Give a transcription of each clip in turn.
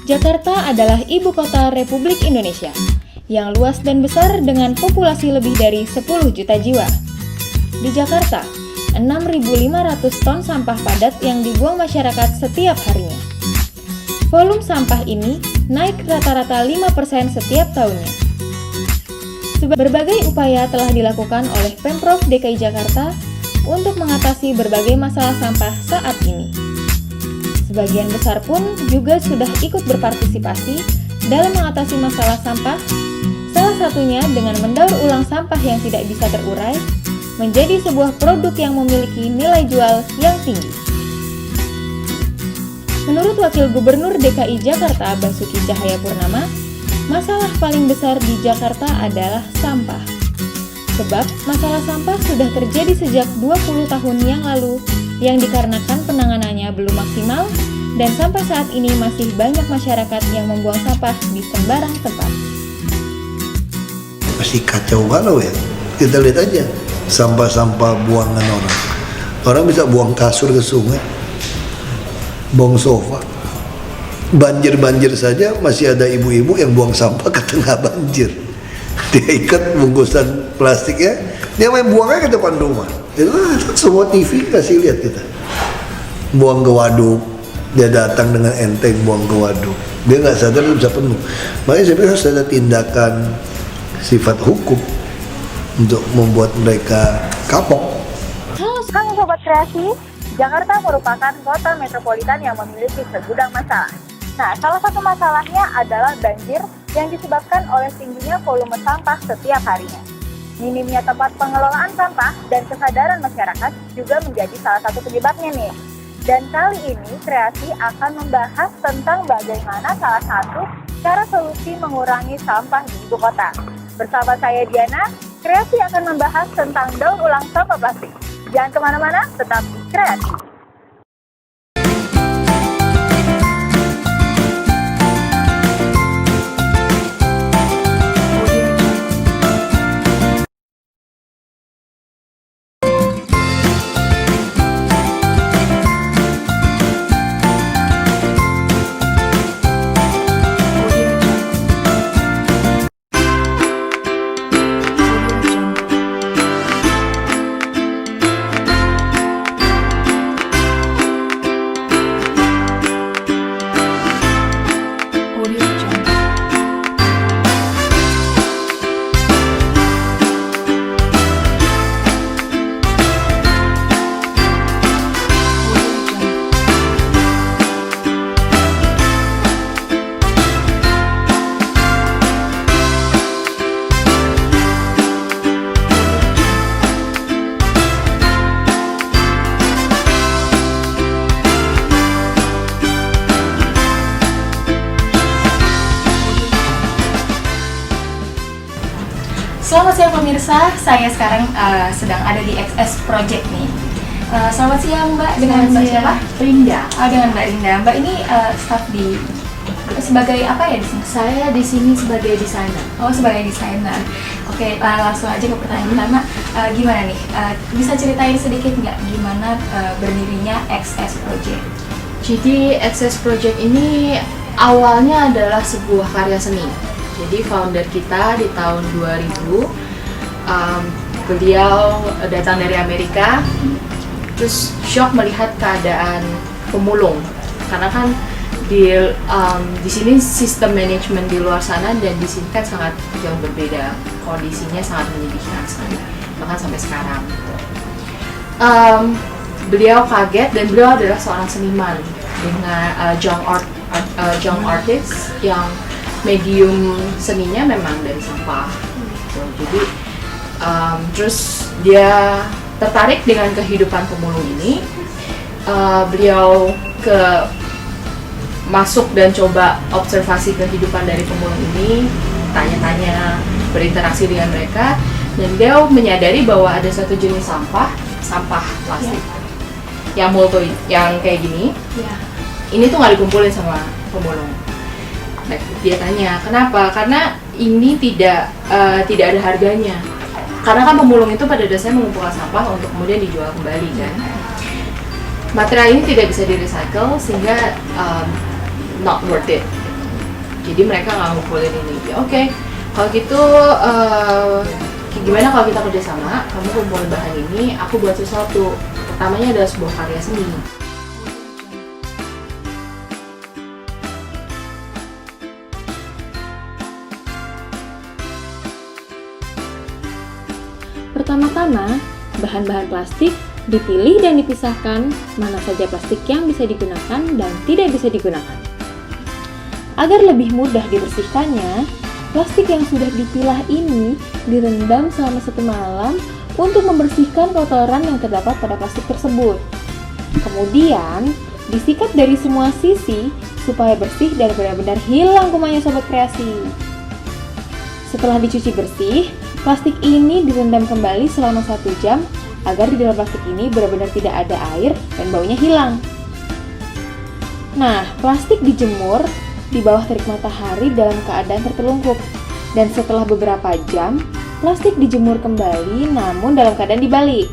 Jakarta adalah ibu kota Republik Indonesia yang luas dan besar dengan populasi lebih dari 10 juta jiwa. Di Jakarta, 6.500 ton sampah padat yang dibuang masyarakat setiap harinya. Volume sampah ini naik rata-rata 5% setiap tahunnya. Berbagai upaya telah dilakukan oleh Pemprov DKI Jakarta untuk mengatasi berbagai masalah sampah saat ini. Sebagian besar pun juga sudah ikut berpartisipasi dalam mengatasi masalah sampah, salah satunya dengan mendaur ulang sampah yang tidak bisa terurai menjadi sebuah produk yang memiliki nilai jual yang tinggi. Menurut Wakil Gubernur DKI Jakarta Basuki Cahayapurnama, masalah paling besar di Jakarta adalah sampah. Sebab masalah sampah sudah terjadi sejak 20 tahun yang lalu yang dikarenakan penanganannya belum maksimal dan sampai saat ini masih banyak masyarakat yang membuang sampah di sembarang tempat. Masih kacau balau ya. Kita lihat aja sampah-sampah buangan orang. Orang bisa buang kasur ke sungai, buang sofa. Banjir-banjir saja masih ada ibu-ibu yang buang sampah ke tengah banjir. Dia ikat bungkusan plastiknya, dia main buangnya ke depan rumah. Itu semua TV kasih lihat kita. Buang ke waduk, dia datang dengan enteng buang ke waduk. Dia nggak sadar itu bisa penuh. Makanya saya pikir harus ada tindakan sifat hukum untuk membuat mereka kapok. Halo Sobat Kreasi, Jakarta merupakan kota metropolitan yang memiliki segudang masalah. Nah, salah satu masalahnya adalah banjir yang disebabkan oleh tingginya volume sampah setiap harinya. Minimnya tempat pengelolaan sampah dan kesadaran masyarakat juga menjadi salah satu penyebabnya nih. Dan kali ini Kreasi akan membahas tentang bagaimana salah satu cara solusi mengurangi sampah di ibu kota. Bersama saya Diana, Kreasi akan membahas tentang daur ulang sampah plastik. Jangan kemana-mana, tetap di Kreasi. Selamat siang pemirsa, saya sekarang sedang ada di XS Project nih. Selamat siang Mbak, dengan Mbak siapa? Rinda. Dengan Mbak Rinda. Mbak ini staff di sebagai apa ya di sini? Saya di sini sebagai desainer. Oh, sebagai desainer. Oke, langsung aja ke pertanyaan pertama. Gimana nih? Bisa ceritain sedikit nggak gimana berdirinya XS Project? Jadi XS Project ini awalnya adalah sebuah karya seni. Jadi founder kita di tahun 2000, beliau datang dari Amerika, terus shock melihat keadaan pemulung, karena kan di sini sistem manajemen di luar sana dan di sini kan sangat jauh berbeda, kondisinya sangat menyedihkan sekali, bahkan sampai sekarang. Beliau kaget dan beliau adalah seorang seniman dengan young artist yang medium seninya memang dari sampah. Jadi terus dia tertarik dengan kehidupan pemulung ini. Beliau masuk dan coba observasi kehidupan dari pemulung ini, tanya-tanya, berinteraksi dengan mereka, dan dia menyadari bahwa ada satu jenis sampah plastik yang multo, yang kayak gini. Ini tuh nggak dikumpulin sama pemulung. Nah, dia tanya kenapa? Karena ini tidak ada harganya. Karena kan pemulung itu pada dasarnya mengumpulkan sampah untuk kemudian dijual kembali kan. Material ini tidak bisa di recycle sehingga not worth it Jadi mereka nggak ngumpulin ini. Ya, oke, kalau gitu gimana kalau kita kerjasama? Kamu kumpulin bahan ini, aku buat sesuatu. Pertamanya adalah sebuah karya seni. Pertama-tama, bahan-bahan plastik dipilih dan dipisahkan mana saja plastik yang bisa digunakan dan tidak bisa digunakan. Agar lebih mudah dibersihkannya, plastik yang sudah dipilah ini direndam selama 1 malam untuk membersihkan kotoran yang terdapat pada plastik tersebut. Kemudian, disikat dari semua sisi supaya bersih dan benar-benar hilang kumannya sobat kreasi. Setelah dicuci bersih, plastik ini direndam kembali selama 1 jam agar di dalam plastik ini benar-benar tidak ada air dan baunya hilang. Nah, plastik dijemur di bawah terik matahari dalam keadaan tertelungkup. Dan setelah beberapa jam, plastik dijemur kembali namun dalam keadaan dibalik.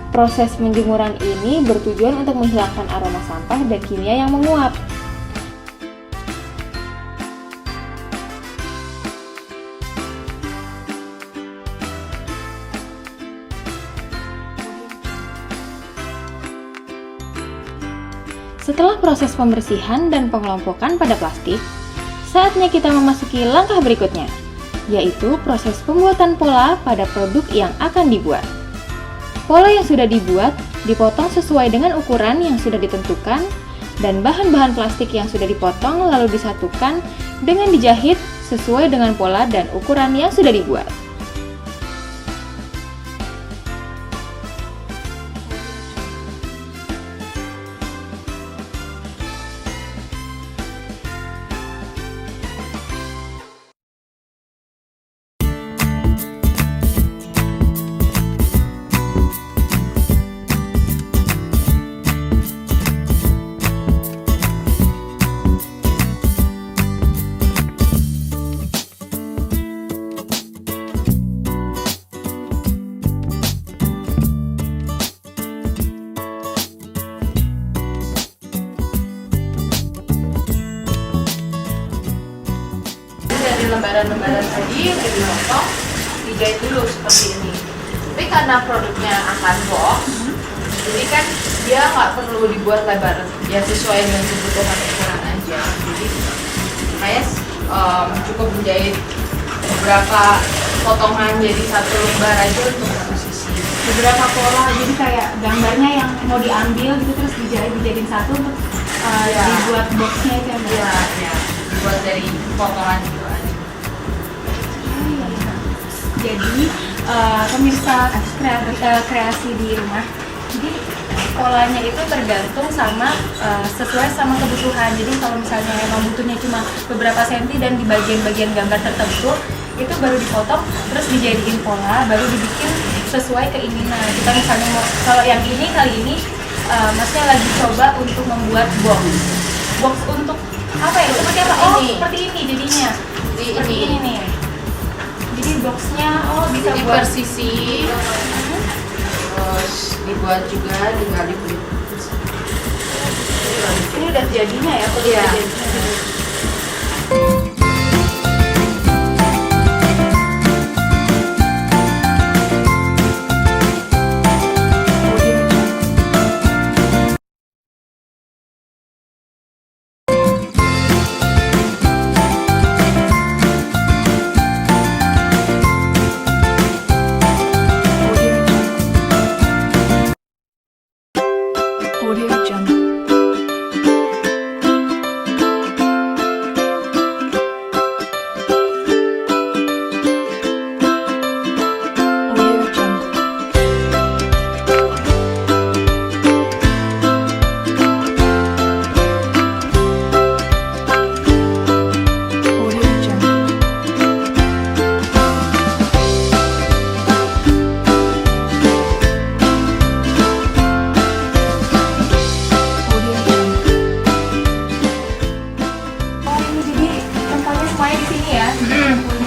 Proses penjemuran ini bertujuan untuk menghilangkan aroma sampah dan kimia yang menguap. Setelah proses pembersihan dan pengelompokan pada plastik, saatnya kita memasuki langkah berikutnya, yaitu proses pembuatan pola pada produk yang akan dibuat. Pola yang sudah dibuat dipotong sesuai dengan ukuran yang sudah ditentukan, dan bahan-bahan plastik yang sudah dipotong lalu disatukan dengan dijahit sesuai dengan pola dan ukuran yang sudah dibuat. Lembaran-lembaran tadi udah dipotong, dijahit dulu seperti ini. Tapi karena produknya akan box, jadi kan dia nggak perlu dibuat lebar, ya sesuai dengan kebutuhan ukuran aja. Jadi saya cukup menjahit beberapa potongan jadi 1 lembar aja untuk satu sisi. Beberapa pola, jadi kayak gambarnya yang mau diambil gitu terus dijadiin satu untuk dibuat boxnya itu ya. Ya, dibuat dari potongan itu aja. Jadi pemirsa kreasi di rumah, jadi polanya itu tergantung sama sesuai sama kebutuhan. Jadi kalau misalnya emang butuhnya cuma beberapa senti dan di bagian-bagian gambar tertentu, itu baru dipotong terus dijadiin pola, baru dibikin sesuai keinginan. Kita misalnya mau, kalau yang ini kali ini masnya lagi coba untuk membuat box untuk apa ya? Seperti apa? Oh, seperti ini jadinya. Seperti ini nih. Jadi boxnya bisa jadi buat persisi, terus dibuat juga tinggal dibeli. ini udah jadinya ya, Iya.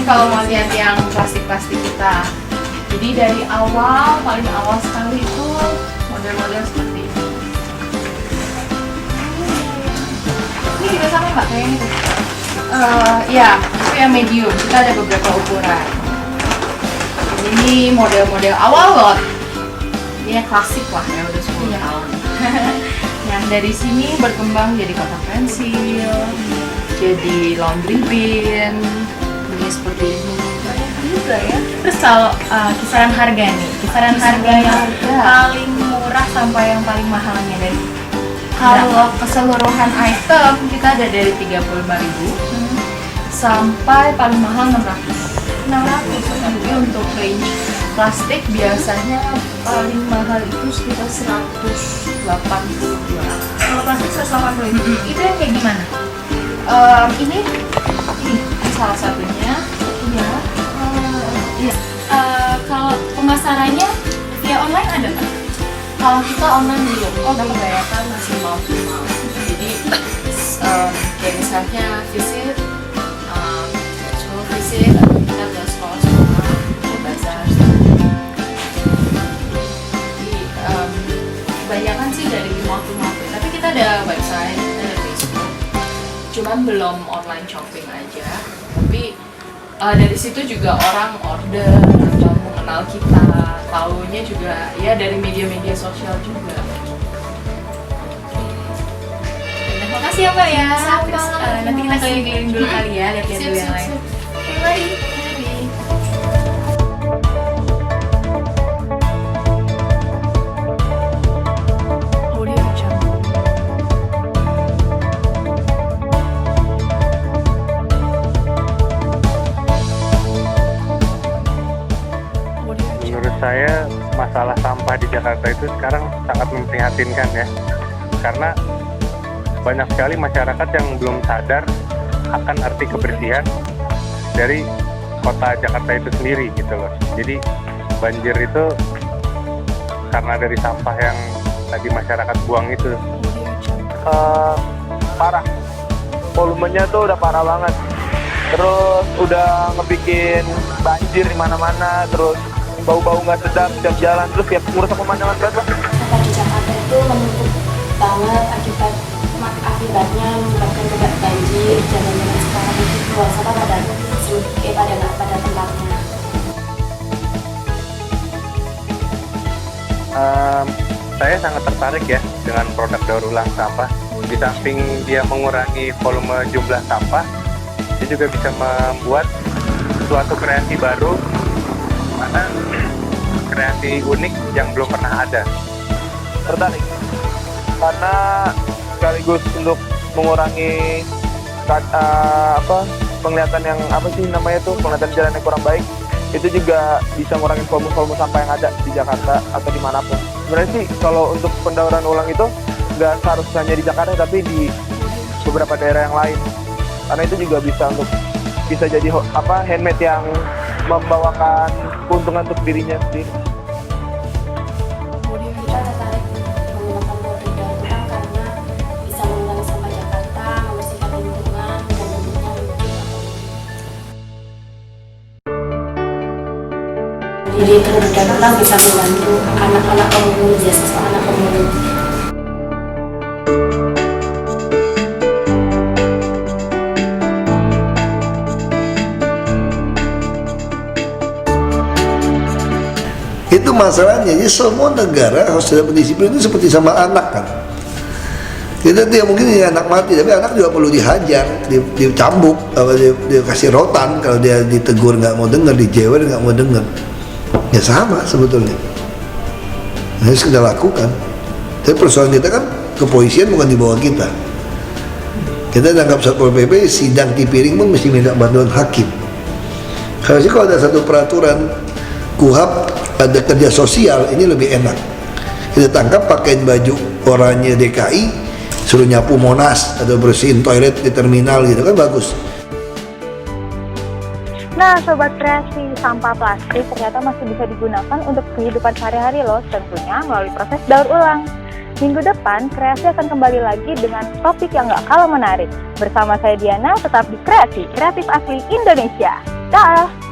Kalau mau lihat yang plastik-plastik kita, jadi dari awal, paling awal sekali itu model-model seperti ini. ini juga sama Mbak kayak ini tuh. Ya, itu yang medium. Kita ada beberapa ukuran. Ini model-model awal loh. Ini yang klasik lah ya, udah 10 tahun. Yang dari sini berkembang jadi kotak pensil, jadi laundry bin, ini seperti ini. Banyak juga ya. Terus kalau kisaran harga nih, kisaran harga yang paling murah sampai yang paling mahalnya dari Kalau keseluruhan item kita ada dari 35.000 sampai paling mahal 600. 600. Tapi untuk range plastik biasanya paling mahal itu sekitar 180. Kalau plastik 180. Itu yang kayak gimana? Ini salah satunya. Iya. Iya. Kalau pemasarannya via online ada nggak? Kalau kita online belum, kebanyakan masih mau to mouth. Jadi kayak misalnya visit, virtual visit, atau kita ke sekolah-sekolah, ke bazar. Jadi kebanyakan sih dari mouth to mouth. Tapi kita ada website, kita ada Facebook. Cuman belum online shopping aja. Tapi dari situ juga orang order atau mengenal kita, taunya juga ya dari media-media sosial juga. Terima kasih ya Mbak ya. Sama, Terus, nanti kita keliling-keliling dulu kali ya, lihat-lihat dulu yang lain. Oke, mari. Menurut saya masalah sampah di Jakarta itu sekarang sangat memprihatinkan ya, karena banyak sekali masyarakat yang belum sadar akan arti kebersihan dari kota Jakarta itu sendiri gitu loh. Jadi banjir itu karena dari sampah yang tadi masyarakat buang itu. Parah, volumenya tuh udah parah banget, terus udah ngebikin banjir di mana-mana, terus bau-bau nggak sedap setiap jalan, terus tiap merusak pemandangan banget. Sampah di Jakarta itu menumpuk banget, akibatnya menyebabkan juga banjir. Jalan-jalan sekarang itu buang sampah pada nggak pada tempatnya. Saya sangat tertarik ya dengan produk daur ulang sampah. Di samping dia mengurangi volume jumlah sampah, dia juga bisa membuat suatu kreasi baru, mana kreasi unik yang belum pernah ada. Tertarik karena sekaligus untuk mengurangi penglihatan yang penglihatan jalan yang kurang baik, itu juga bisa ngurangin volume sampah yang ada di Jakarta atau dimanapun. Sebenarnya sih kalau untuk pendauran ulang itu nggak seharusnya hanya di Jakarta, tapi di beberapa daerah yang lain, karena itu juga bisa jadi handmade yang membawakan keuntungan untuk dirinya sendiri. Kita tertarik menggunakan produk daur ulang karena bisa mengurangi sampah Jakarta, membersihkan lingkungan, dan bentuknya lucu. Jadi produk daur ulang bisa membantu anak-anak pemulung, siswa anak pemulung. Itu masalahnya. Jadi semua negara harus ada pendisiplin itu seperti sama anak kan. Kita tuh ya mungkin ya anak mati, tapi anak juga perlu dihajar, dicambuk, dia kasih rotan kalau dia ditegur nggak mau dengar, dijewer nggak mau dengar. Ya sama sebetulnya. Harus kita lakukan. Tapi persoalan kita kan kepolisian bukan di bawah kita. Kita tangkap Satpol PP, sidang di piring pun mesti minta bantuan hakim. Harusnya kalau ada satu peraturan KUHAP, ada kerja sosial, ini lebih enak. Kita tangkap pakein baju oranye DKI, suruh nyapu Monas atau bersihin toilet di terminal gitu kan bagus. Nah, Sobat Kreasi, sampah plastik ternyata masih bisa digunakan untuk kehidupan sehari-hari loh, tentunya melalui proses daur ulang. Minggu depan, Kreasi akan kembali lagi dengan topik yang gak kalah menarik. Bersama saya Diana, tetap di Kreasi, Kreatif Asli Indonesia. Dah!